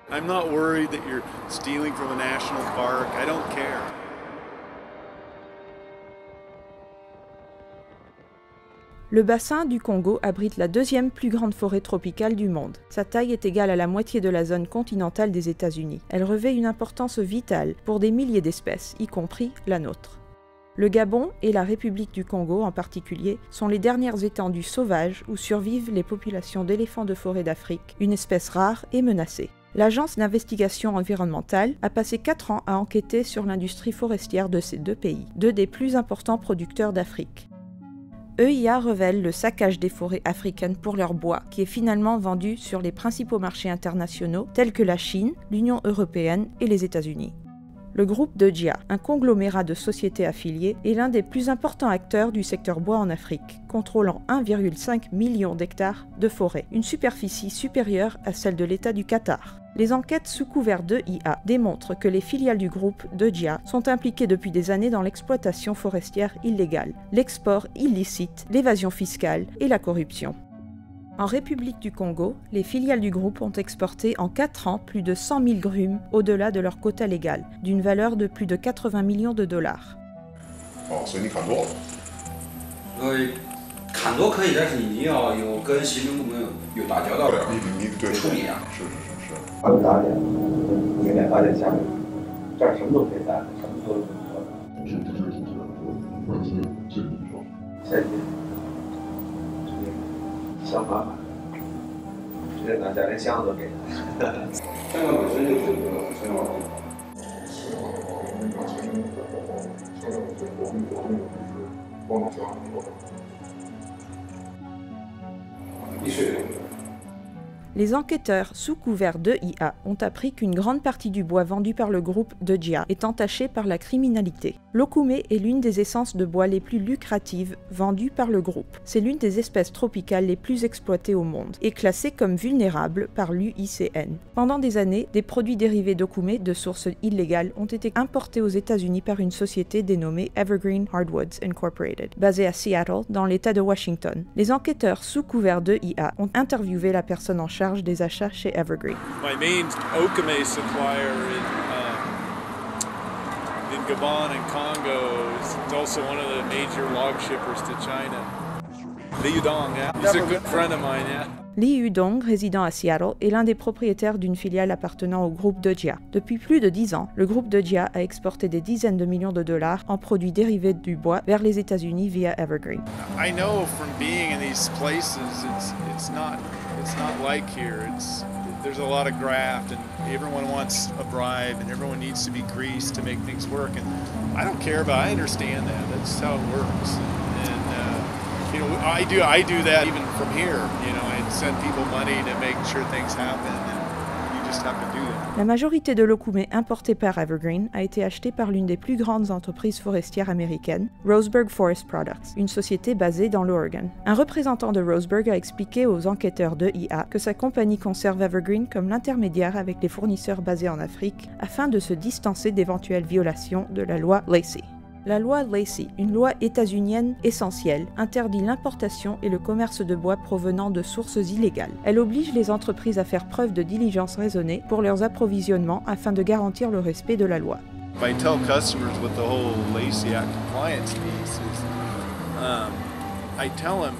I'm not worried that you're stealing from a national park. I don't care. Le bassin du Congo abrite la deuxième plus grande forêt tropicale du monde. Sa taille est égale à la moitié de la zone continentale des États-Unis. Elle revêt une importance vitale pour des milliers d'espèces, y compris la nôtre. Le Gabon et la République du Congo en particulier sont les dernières étendues sauvages où survivent les populations d'éléphants de forêt d'Afrique, une espèce rare et menacée. L'Agence d'investigation environnementale a passé 4 ans à enquêter sur l'industrie forestière de ces deux pays, deux des plus importants producteurs d'Afrique. EIA révèle le saccage des forêts africaines pour leur bois, qui est finalement vendu sur les principaux marchés internationaux tels que la Chine, l'Union européenne et les États-Unis. Le groupe DEJIA, un conglomérat de sociétés affiliées, est l'un des plus importants acteurs du secteur bois en Afrique, contrôlant 1,5 million d'hectares de forêt, une superficie supérieure à celle de l'État du Qatar. Les enquêtes sous couvert d'EIA démontrent que les filiales du groupe DEJIA sont impliquées depuis des années dans l'exploitation forestière illégale, l'export illicite, l'évasion fiscale et la corruption. En République du Congo, les filiales du groupe ont exporté en 4 ans plus de 100 000 grumes au-delà de leur quota légal, d'une valeur de plus de 80 millions de dollars. Les enquêteurs sous couvert d'EIA ont appris qu'une grande partie du bois vendu par le groupe DEJIA est entaché par la criminalité. L'okoumé est l'une des essences de bois les plus lucratives vendues par le groupe. C'est l'une des espèces tropicales les plus exploitées au monde et classée comme vulnérable par l'UICN. Pendant des années, des produits dérivés d'okoumé de sources illégales ont été importés aux États-Unis par une société dénommée Evergreen Hardwoods Incorporated, basée à Seattle, dans l'État de Washington. Les enquêteurs sous couvert d'EIA ont interviewé la personne en charge des achats chez Evergreen. My main okoumé supplier in Gabon and Congo is also one of the major log shippers to China. Li Yudong, yeah. He's a good friend of mine, yeah. Li Yudong, résident à Seattle, est l'un des propriétaires d'une filiale appartenant au groupe DEJIA. Depuis plus de 10 ans, le groupe DEJIA a exporté des dizaines de millions de dollars en produits dérivés du bois vers les États-Unis via Evergreen. I know from being in these places, it's not like here. There's a lot of graft, and everyone wants a bribe, and everyone needs to be greased to make things work. And I don't care about. I understand that. That's how it works. And you know, I do that even from here. You know, I send people money to make sure things happen, and you just have to do that. La majorité de l'okoumé importé par Evergreen a été acheté par l'une des plus grandes entreprises forestières américaines, Roseburg Forest Products, une société basée dans l'Oregon. Un représentant de Roseburg a expliqué aux enquêteurs d'EIA que sa compagnie conserve Evergreen comme l'intermédiaire avec les fournisseurs basés en Afrique afin de se distancer d'éventuelles violations de la loi Lacey. La loi Lacey, une loi états-unienne essentielle, interdit l'importation et le commerce de bois provenant de sources illégales. Elle oblige les entreprises à faire preuve de diligence raisonnée pour leurs approvisionnements afin de garantir le respect de la loi. I tell customers what the whole Lacey Act compliance means is, I tell them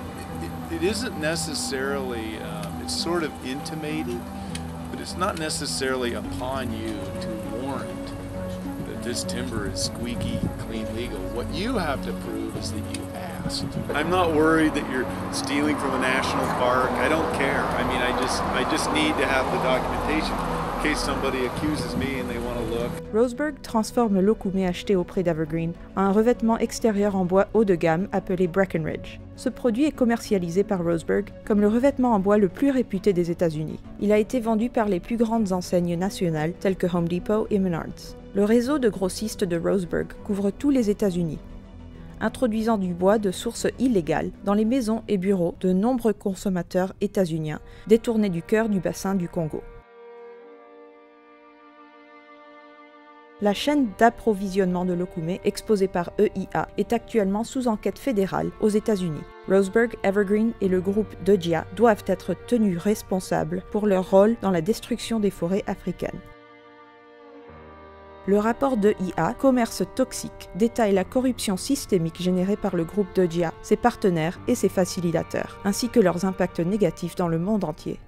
it isn't necessarily, it's sort of intimated, but it's not necessarily upon you to warrant that this timber is squeaky, clean, legal. What you have to prove is that you asked. I'm not worried that you're stealing from a national park. I don't care. I mean, I just need to have the documentation in case somebody accuses me and they want to look. Roseburg transforme l'okoumé acheté auprès d'Evergreen en un revêtement extérieur en bois haut de gamme appelé Breckenridge. Ce produit est commercialisé par Roseburg comme le revêtement en bois le plus réputé des États-Unis. Il a été vendu par les plus grandes enseignes nationales telles que Home Depot et Menards. Le réseau de grossistes de Roseburg couvre tous les États-Unis, introduisant du bois de sources illégales dans les maisons et bureaux de nombreux consommateurs états-uniens détournés du cœur du bassin du Congo. La chaîne d'approvisionnement de l'Okoumé, exposée par EIA, est actuellement sous enquête fédérale aux États-Unis. Roseburg, Evergreen et le groupe Doggia doivent être tenus responsables pour leur rôle dans la destruction des forêts africaines. Le rapport d'EIA, Commerce toxique, détaille la corruption systémique générée par le groupe Doggia, ses partenaires et ses facilitateurs, ainsi que leurs impacts négatifs dans le monde entier.